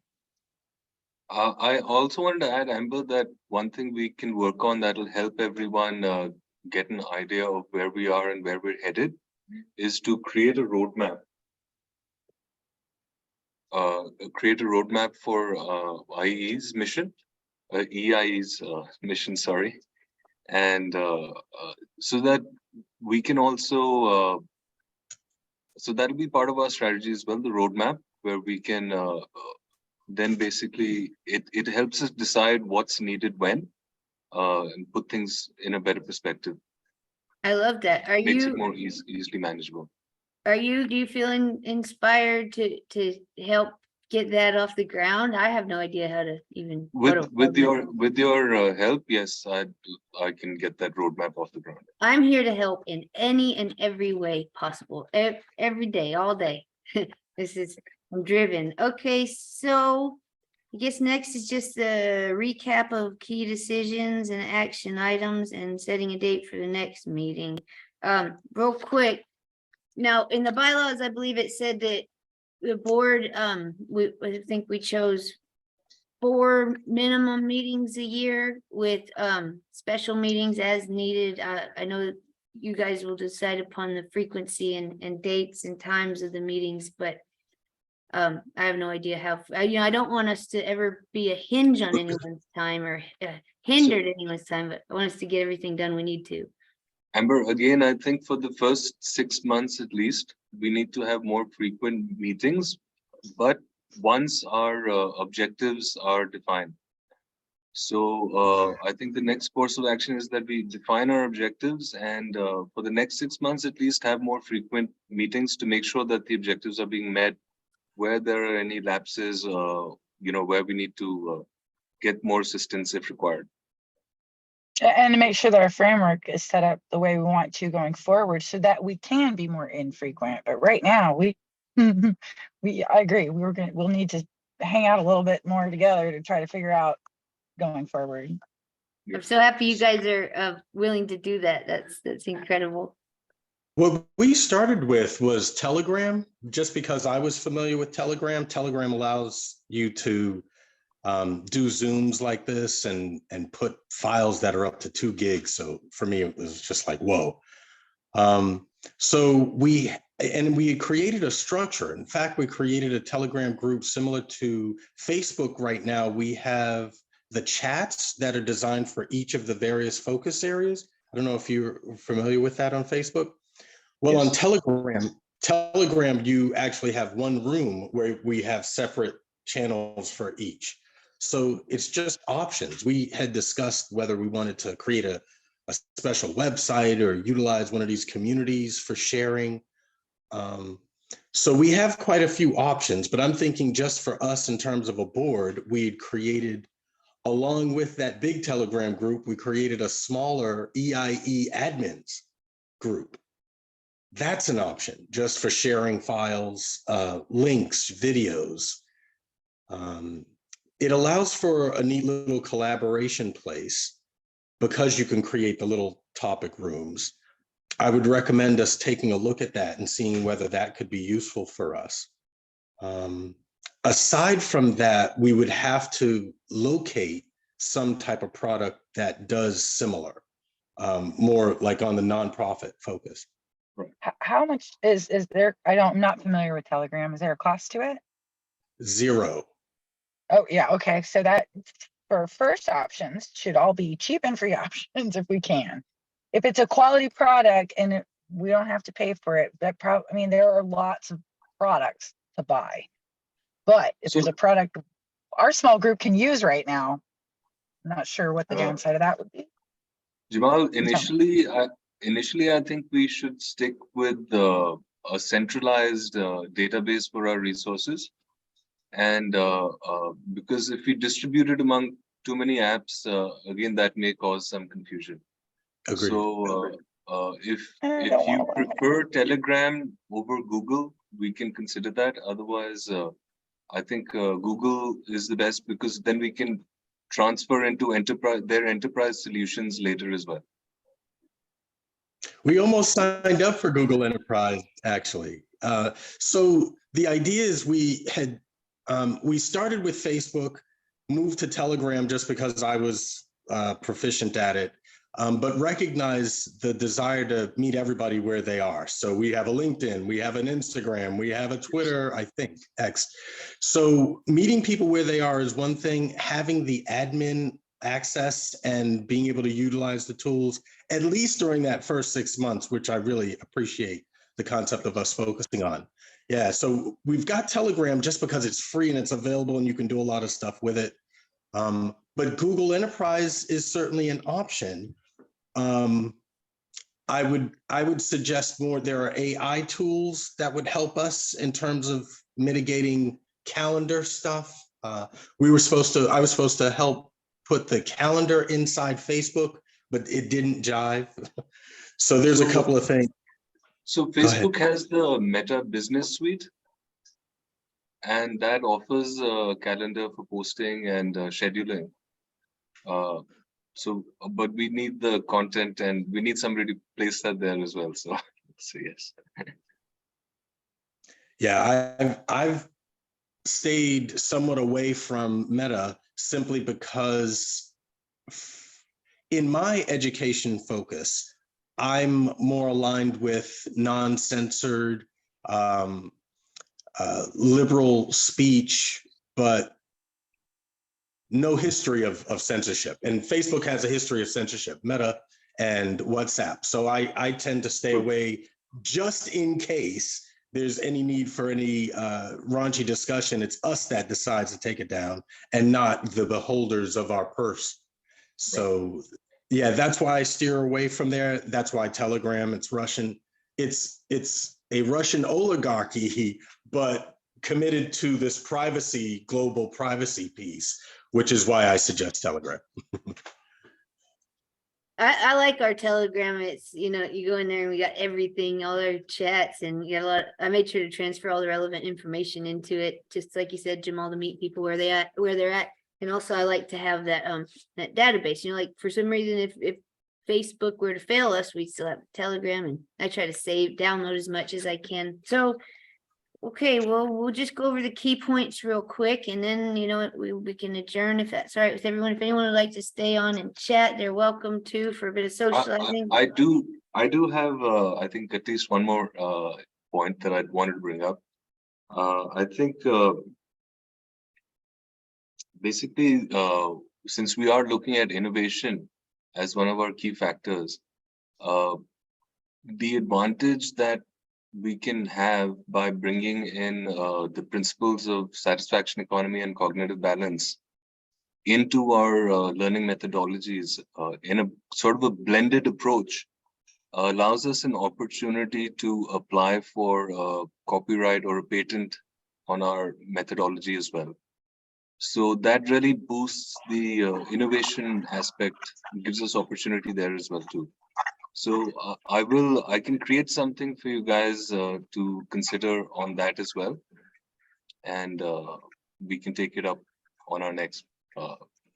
I also wanted to add, Amber, that one thing we can work on that will help everyone get an idea of where we are and where we're headed is to create a roadmap. Create a roadmap for EIE's mission, EIE's mission, sorry. And so that we can also, so that'll be part of our strategy as well, the roadmap, where we can then basically, it helps us decide what's needed when, and put things in a better perspective. I love that. Are Makes it you, more easily manageable. do you feel inspired to help get that off the ground? I have no idea how to even. With your help, yes, I can get that roadmap off the ground. I'm here to help in any and every way possible, every day, all day. I'm driven. Okay, so I guess next is just the recap of key decisions and action items and setting a date for the next meeting. Real quick. Now, in the bylaws, I believe it said that the board, I think we chose 4 minimum meetings a year with special meetings as needed. I know you guys will decide upon the frequency and dates and times of the meetings, but I have no idea how, I don't want us to ever be a hinge on anyone's time or hindered anyone's time, but I want us to get everything done we need to. Amber, again, I think for the first 6 months at least, we need to have more frequent meetings, but once our objectives are defined. So I think the next course of action is that we define our objectives and for the next 6 months at least have more frequent meetings to make sure that the objectives are being met, where there are any lapses, where we need to get more assistance if required. And to make sure that our framework is set up the way we want to going forward so that we can be more infrequent. But right now I agree. We'll need to hang out a little bit more together to try to figure out going forward. I'm so happy you guys are willing to do that. That's incredible. What we started with was Telegram, just because I was familiar with Telegram. Telegram allows you to do Zooms like this and put files that are up to 2 gigs. So for me, it was just like, whoa. So we created a structure. In fact, we created a Telegram group similar to Facebook. Right now, we have the chats that are designed for each of the various focus areas. I don't know if you're familiar with that on Facebook. Well, Yes. on Telegram, you actually have one room where we have separate channels for each. So it's just options. We had discussed whether we wanted to create a special website or utilize one of these communities for sharing. So we have quite a few options, but I'm thinking just for us in terms of a board, we had created, along with that big Telegram group, we created a smaller EIE admins group. That's an option just for sharing files, links, videos. It allows for a neat little collaboration place because you can create the little topic rooms. I would recommend us taking a look at that and seeing whether that could be useful for us. Aside from that, we would have to locate some type of product that does similar, more like on the nonprofit focus. How much is there? I'm not familiar with Telegram. Is there a cost to it? 0. Oh, yeah. Okay. So that for first options should all be cheap and free options if we can. If it's a quality product and we don't have to pay for it, I mean, there are lots of products to buy. But if there's a product our small group can use right now, I'm not sure what the downside of that would be. Jamal, initially, I think we should stick with a centralized database for our resources. And because if we distribute it among too many apps, again, that may cause some confusion. Agreed. So if you prefer Telegram over Google, we can consider that. Otherwise, I think Google is the best because then we can transfer into their enterprise solutions later as well. We almost signed up for Google Enterprise, actually. So the idea is we started with Facebook, moved to Telegram just because I was proficient at it, but recognize the desire to meet everybody where they are. So we have a LinkedIn, we have an Instagram, we have a Twitter, I think, X. So meeting people where they are is one thing. Having the admin access and being able to utilize the tools, at least during that first 6 months, which I really appreciate the concept of us focusing on. Yeah, so we've got Telegram just because it's free and it's available and you can do a lot of stuff with it. But Google Enterprise is certainly an option. I would suggest more, there are AI tools that would help us in terms of mitigating calendar stuff. I was supposed to help put the calendar inside Facebook, but it didn't jive. So there's a couple of things. So Facebook has the Meta Business Suite, and that offers a calendar for posting and scheduling. But we need the content and we need somebody to place that there as well. So yes. Yeah, I've stayed somewhat away from Meta simply because in my education focus, I'm more aligned with non-censored, liberal speech, but no history of censorship. And Facebook has a history of censorship, Meta and WhatsApp. So I tend to stay away just in case there's any need for any raunchy discussion. It's us that decides to take it down and not the beholders of our purse. So yeah, that's why I steer away from there. That's why Telegram, it's Russian. It's a Russian oligarchy, but committed to this privacy, global privacy piece, which is why I suggest Telegram. I like our Telegram. It's, you know, you go in there and we got everything, all our chats, and you got a lot. I made sure to transfer all the relevant information into it, just like you said, Jamal, to meet people where they're at. And also I like to have that that database, you know, like for some reason, if Facebook were to fail us, we still have Telegram, and I try to download as much as I can. So okay, well, we'll just go over the key points real quick, and then, you know, we can adjourn if that's all right with everyone. If anyone would like to stay on and chat, they're welcome to for a bit of socializing. I do have, I think at least one more point that I'd wanted to bring up. I think basically, since we are looking at innovation as one of our key factors, the advantage that we can have by bringing in the principles of satisfaction economy and cognitive balance into our learning methodologies in a sort of a blended approach allows us an opportunity to apply for copyright or a patent on our methodology as well. So that really boosts the innovation aspect, gives us opportunity there as well too. So I can create something for you guys to consider on that as well. And we can take it up on our next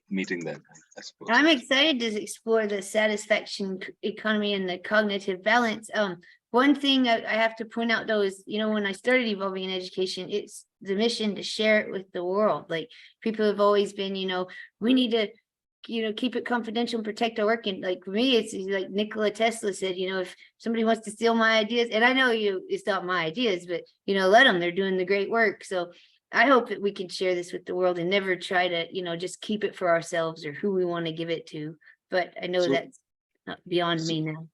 meeting then, I suppose. I'm excited to explore the satisfaction economy and the cognitive balance. One thing I have to point out though is, you know, when I started Evolving in Education, it's the mission to share it with the world. Like people have always been, you know, we need to, you know, keep it confidential and protect our work. And like for me, it's like Nikola Tesla said, you know, if somebody wants to steal my ideas, and I know it's not my ideas, but you know, let them, they're doing the great work. So I hope that we can share this with the world and never try to, you know, just keep it for ourselves or who we want to give it to. But I know that's not beyond me now.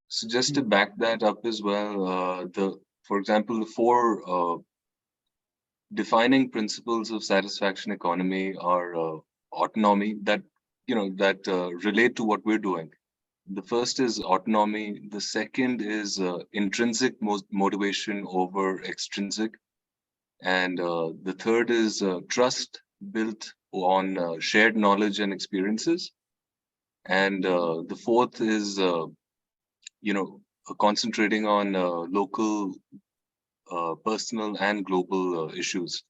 So just to back that up as well, for example, the four defining principles of satisfaction economy are autonomy, that relate to what we're doing. The first is autonomy. The second is intrinsic motivation over extrinsic. And the third is trust built on shared knowledge and experiences. And the fourth is, concentrating on local, personal and global issues.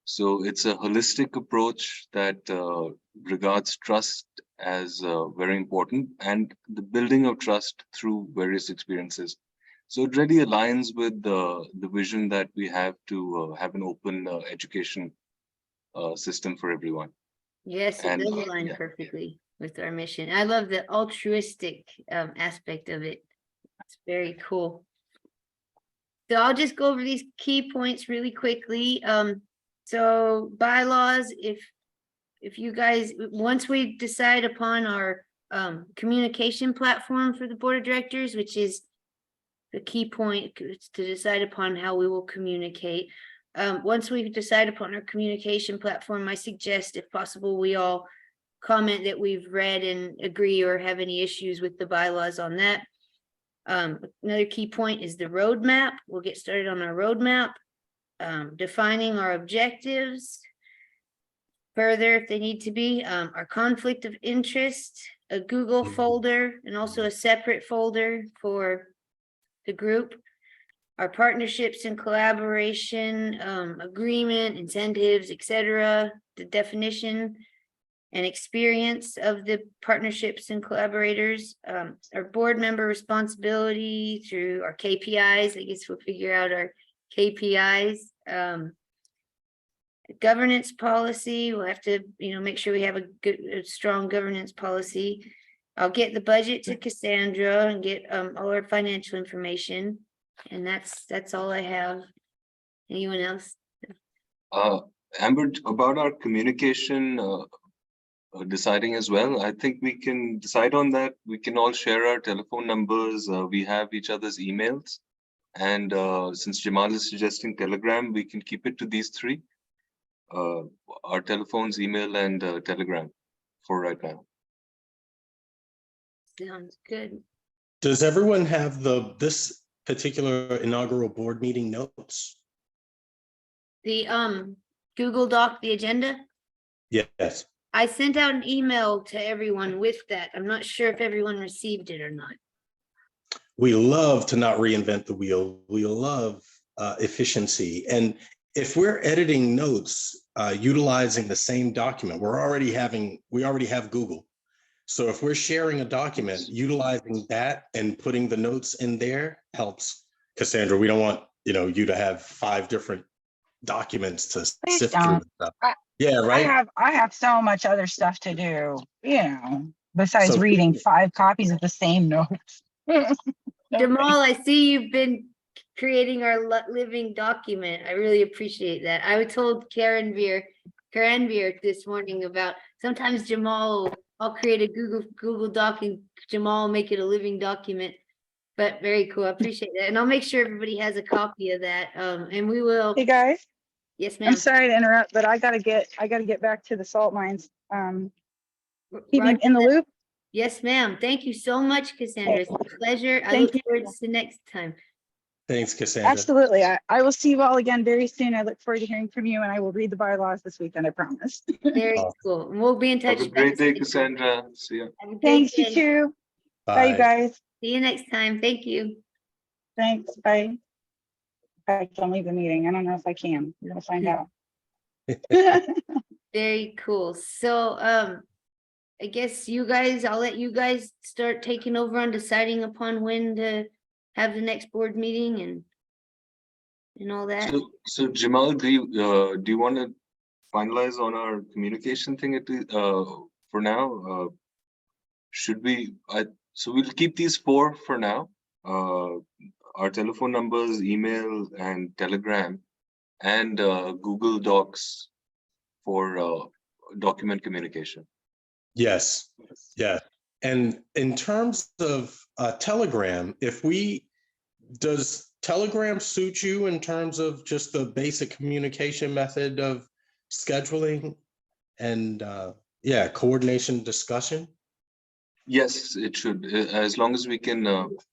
So it's a holistic approach that regards trust as very important, and the building of trust through various experiences. So it really aligns with the vision that we have to have an open education system for everyone. Yes, it does align perfectly with our mission. I love the altruistic aspect of it. It's very cool. So I'll just go over these key points really quickly. So bylaws, if you guys, once we decide upon our communication platform for the board of directors, which is the key point to decide upon how we will communicate. Once we decide upon our communication platform, I suggest, if possible, we all comment that we've read and agree or have any issues with the bylaws on that. Another key point is the roadmap. We'll get started on our roadmap, defining our objectives further if they need to be, our conflict of interest, a Google folder, and also a separate folder for the group, our partnerships and collaboration, agreement, incentives, etc., the definition and experience of the partnerships and collaborators, our board member responsibility through our KPIs. I guess we'll figure out our KPIs. Governance policy, we'll have to, make sure we have a strong governance policy. I'll get the budget to Cassandra and get all our financial information. And that's all I have. Anyone else? Amber, about our communication deciding as well, I think we can decide on that. We can all share our telephone numbers. We have each other's emails. And since Jamal is suggesting Telegram, we can keep it to these three. Our telephones, email, and Telegram for right now. Sounds good. Does everyone have this particular inaugural board meeting notes? The Google Doc, the agenda? Yes. I sent out an email to everyone with that. I'm not sure if everyone received it or not. We love to not reinvent the wheel. We love efficiency. And if we're editing notes utilizing the same document, we already have Google. So if we're sharing a document, utilizing that and putting the notes in there helps. Cassandra, we don't want you to have 5 different documents to Please sift through. don't. Stuff. I- Yeah, right. I have so much other stuff to do, besides So reading 5 copies of the same notes. Jamal, I see you've been creating our living document. I really appreciate that. I told Karen Veer this morning about sometimes Jamal, I'll create a Google Doc and Jamal will make it a living document. But very cool. I appreciate that. And I'll make sure everybody has a copy of that. And we will. Hey, guys, Yes, I'm ma'am. sorry to interrupt, but I gotta get back to the salt mines. Keep me Roger in the that. loop. Yes, ma'am. Thank you so much, Cassandra. It's a pleasure. I Thank look you. forward to the next time. thanks, Cassandra. Absolutely. I will see you all again very soon. I look forward to hearing from you, and I will read the bylaws this weekend, I promise. Very Awesome. cool. And we'll be in touch. Have a great day, Cassandra. See ya. Have a good Thanks, you day. too. Bye, you Bye. guys. See you next time. Thank you. Thanks. Bye. I can leave the meeting. I don't know if I can. We're gonna find out. Very cool. So, I guess I'll let you guys start taking over on deciding upon when to have the next board meeting and all that. So Jamal, do you want to finalize on our communication thing for now? Should we? So we'll keep these 4 for now. Our telephone numbers, email, and Telegram, and Google Docs for document communication. Yes, yeah. And in terms of Telegram, does Telegram suit you in terms of just the basic communication method of scheduling and coordination discussion? Yes, it should. As long as we can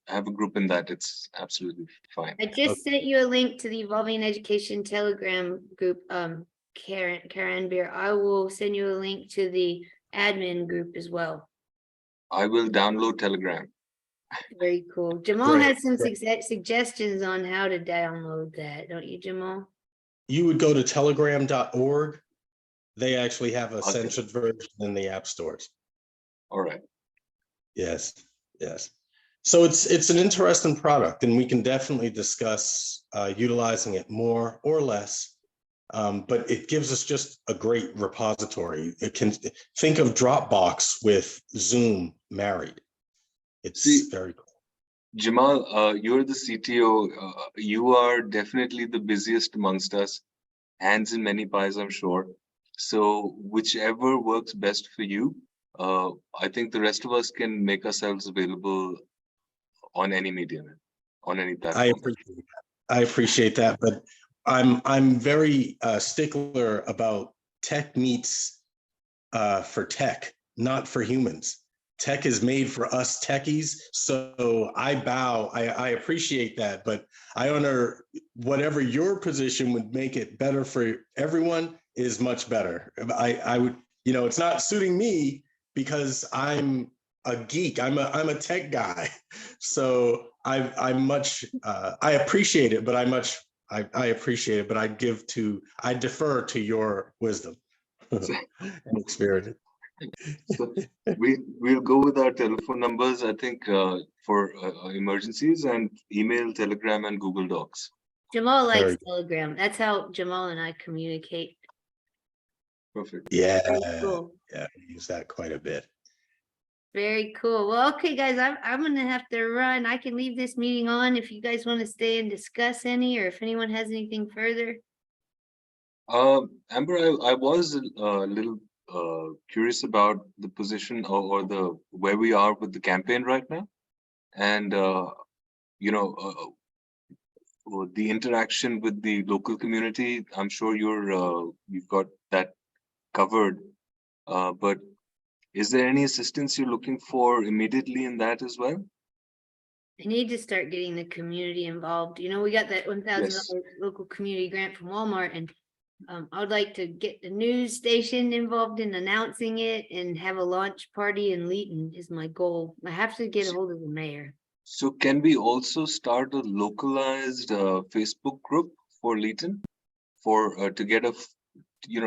have a group in that, it's absolutely fine. I just sent you a link to the Evolving Education Telegram group, Karen Beer. I will send you a link to the admin group as well. I will download Telegram. Very cool. Jamal Great, had some great. suggestions on how to download that, don't you, Jamal? You would go to telegram.org. They actually have a Okay. censored version in the app stores. All right. Yes, yes. So it's an interesting product, and we can definitely discuss utilizing it more or less. But it gives us just a great repository. It can think of Dropbox with Zoom married. It's very cool. Jamal, you're the CTO. You are definitely the busiest amongst us. Hands in many pies, I'm sure. So whichever works best for you. I think the rest of us can make ourselves available on any medium, on any platform. I appreciate that, but I'm very stickler about tech meets for tech, not for humans. Tech is made for us techies, so I bow. I appreciate that, but I honor whatever your position would make it better for everyone is much better. I would, it's not suiting me because I'm a geek. I'm a tech guy, so I appreciate it, but I appreciate it, but I defer to your wisdom and experience. So we'll go with our telephone numbers, I think, for emergencies, and email, Telegram, and Google Docs. Jamal likes Telegram. That's how Jamal and I communicate. Perfect. Yeah, Cool. yeah, I use that quite a bit. Very cool. Well, okay, guys, I'm gonna have to run. I can leave this meeting on if you guys want to stay and discuss any, or if anyone has anything further. Amber, I was a little curious about the position or the where we are with the campaign right now, and the interaction with the local community. I'm sure you've got that covered, but is there any assistance you're looking for immediately in that as well? I need to start getting the community involved. We got that $1,000 Yes. local community grant from Walmart, and I would like to get the news station involved in announcing it and have a launch party in Leeton is my goal. I have to get a hold of the mayor. So can we also start a localized Facebook group for Leeton for to get to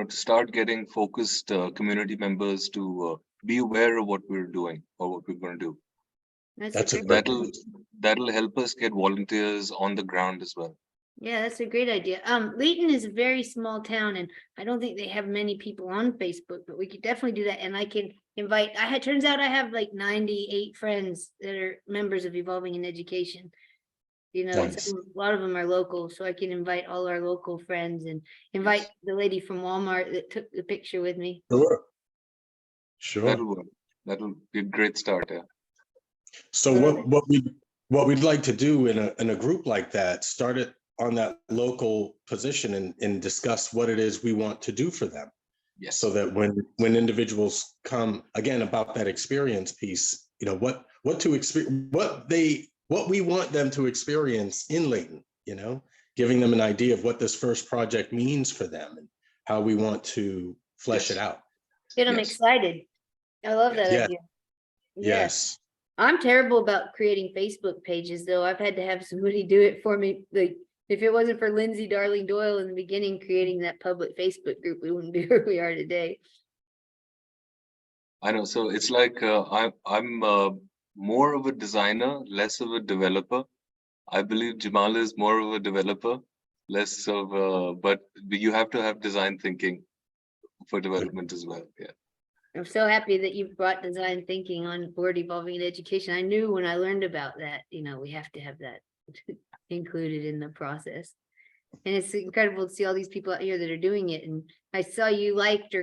start getting focused community members to be aware of what we're doing or what we're going to do. That's a great- great- That'll help us get volunteers on the ground as well. Yeah, that's a great idea. Leeton is a very small town and I don't think they have many people on Facebook, but we could definitely do that. And I can invite, turns out I have like 98 friends that are members of Evolving in Education. You know, Nice. a lot of them are local, so I can invite all our local friends and invite Yes. the lady from Walmart that took the picture with me. Sure. Sure. That'll work. That'll be a great start. Yeah. So what we'd like to do in a group like that, start it on that local position and discuss what it is we want to do for them. Yes. So that when individuals come again about that experience piece, you know, what to experience, what we want them to experience in Layton, you know, giving them an idea of what this first project means for them and how we want to flesh Yes. it out. Get them Yes. excited. I love that Yes. idea. Yeah. Yes. I'm terrible about creating Facebook pages, though. I've had to have somebody do it for me. Like, if it wasn't for Lindsay Darling Doyle in the beginning, creating that public Facebook group, we wouldn't be where we are today. I know. So it's like I'm more of a designer, less of a developer. I believe Jamal is more of a developer, less of but you have to have design thinking for development as well. Yeah. I'm so happy that you brought design thinking on board Evolving in Education. I knew when I learned about that, you know, we have to have that included in the process. And it's incredible to see all these people out here that are doing it. And I saw you liked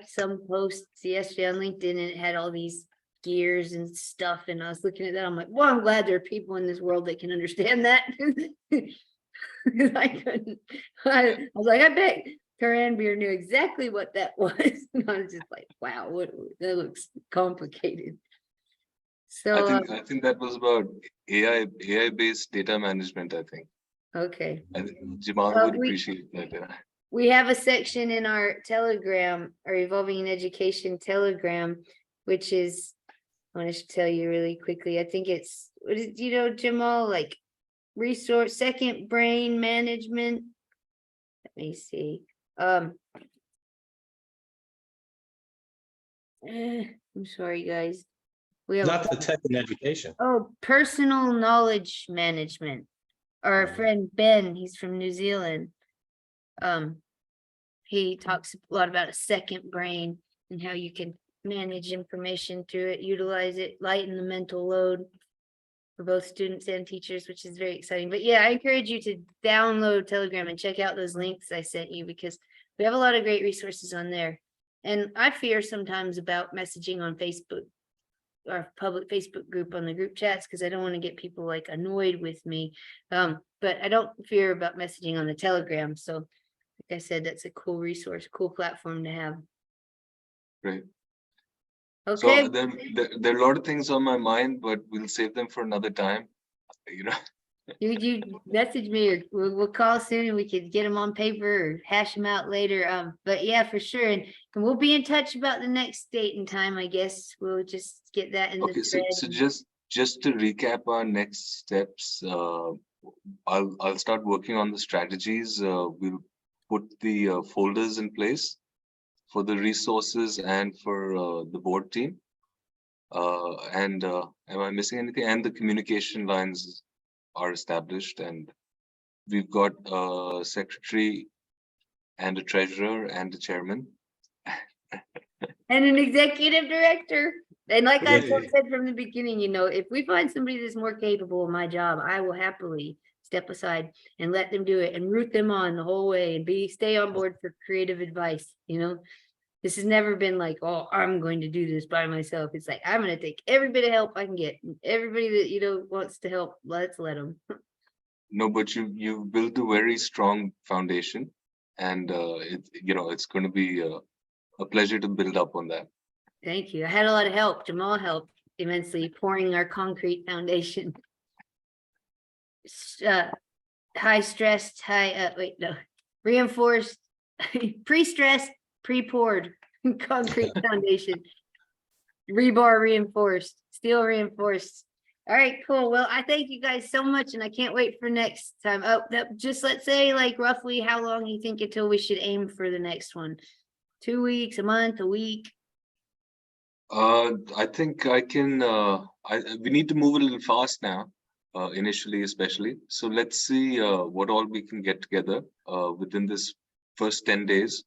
some posts yesterday on LinkedIn and it had all these gears and stuff. And I was looking at that. I'm like, well, I'm glad there are people in this world that can understand that. I couldn't. I was like, I bet Corinne Beer knew exactly what that was. And I was just like, wow, that looks complicated. So I think that was about AI based data management. I think okay. Jamal would appreciate that. Yeah. We have a section in our Telegram, our Evolving in Education Telegram, which is, I want to tell you really quickly. I think it's, what is, you know, Jamal, like resource, second brain management. Let me see. I'm sorry, guys. We have Not the tech in education. personal knowledge management. Our Mhm. friend Ben, he's from New Zealand. He talks a lot about a second brain and how you can manage information through it, utilize it, lighten the mental load for both students and teachers, which is very exciting. But yeah, I encourage you to download Telegram and check out those links I sent you because we have a lot of great resources on there. And I fear sometimes about messaging on Facebook, our public Facebook group on the group chats, because I don't want to get people like annoyed with me. But I don't fear about messaging on the Telegram. So like I said, that's a cool resource, cool platform to have. Great. Okay. So there are a lot of things on my mind, but we'll save them for another time. You know. You message me or we'll call soon and we could get them on paper or hash them out later. But yeah, for sure. And we'll be in touch about the next date and time, I guess. We'll just get that in the Okay, so thread. just to recap our next steps, I'll start working on the strategies. We'll put the folders in place for the resources and for the board team. And am I missing anything? And the communication lines are established, and we've got a secretary and a treasurer and a chairman. And an executive director. And like I Yeah. said from the beginning, you know, if we find somebody that's more capable of my job, I will happily step aside and let them do it and root them on the whole way and stay on board for creative advice. You know, this has never been like, oh, I'm going to do this by myself. It's like, I'm going to take every bit of help I can get. Everybody that, you know, wants to help, let's let them. No, but you've built a very strong foundation, and it's going to be a pleasure to build up on that. Thank you. I had a lot of help. Jamal helped immensely pouring our concrete foundation. High stressed, reinforced Pre-stressed, pre-poured concrete foundation. Rebar reinforced, steel reinforced. All right, cool. Well, I thank you guys so much and I can't wait for next time. Oh, just let's say like roughly how long you think until we should aim for the next one? 2 weeks, a month, a week? I think I can, we need to move a little fast now, initially especially. So let's see what all we can get together within this first 10 days.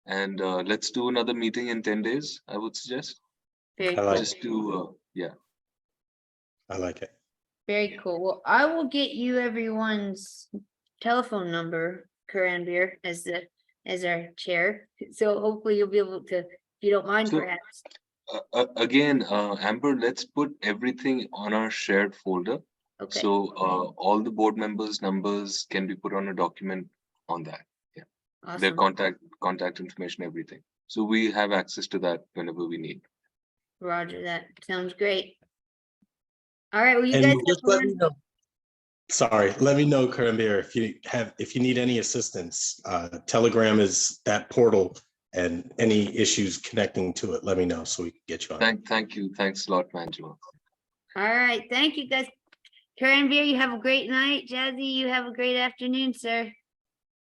And let's do another meeting in 10 days, I would suggest. Very I like cool. Just to, yeah. I like it. Very cool. Well, I will get you everyone's telephone number, Karanbir, as our chair. So hopefully you'll be able to, if you don't mind, So- perhaps. Again, Amber, let's put everything on our shared folder. Okay, So all the board members' numbers can be put on a document on that. Their awesome. contact information, everything. So we have access to that whenever we need. Roger that. Sounds great. All right, well, you And guys just have let me fun. know. Sorry, let me know, Karanbir, if you need any assistance. Telegram is that portal, and any issues connecting to it, let me know so we can get you on. Thank you. Thanks a lot, Angela. All right, thank you, guys. Karanbir, you have a great night. Jazzy, you have a great afternoon, sir.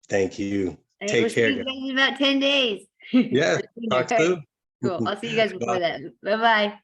Thank you. All right, Take we'll see care, you guys. guys in about 10 days. Yeah, talk All right, soon. cool. I'll see you guys before Bye. that. Bye-bye.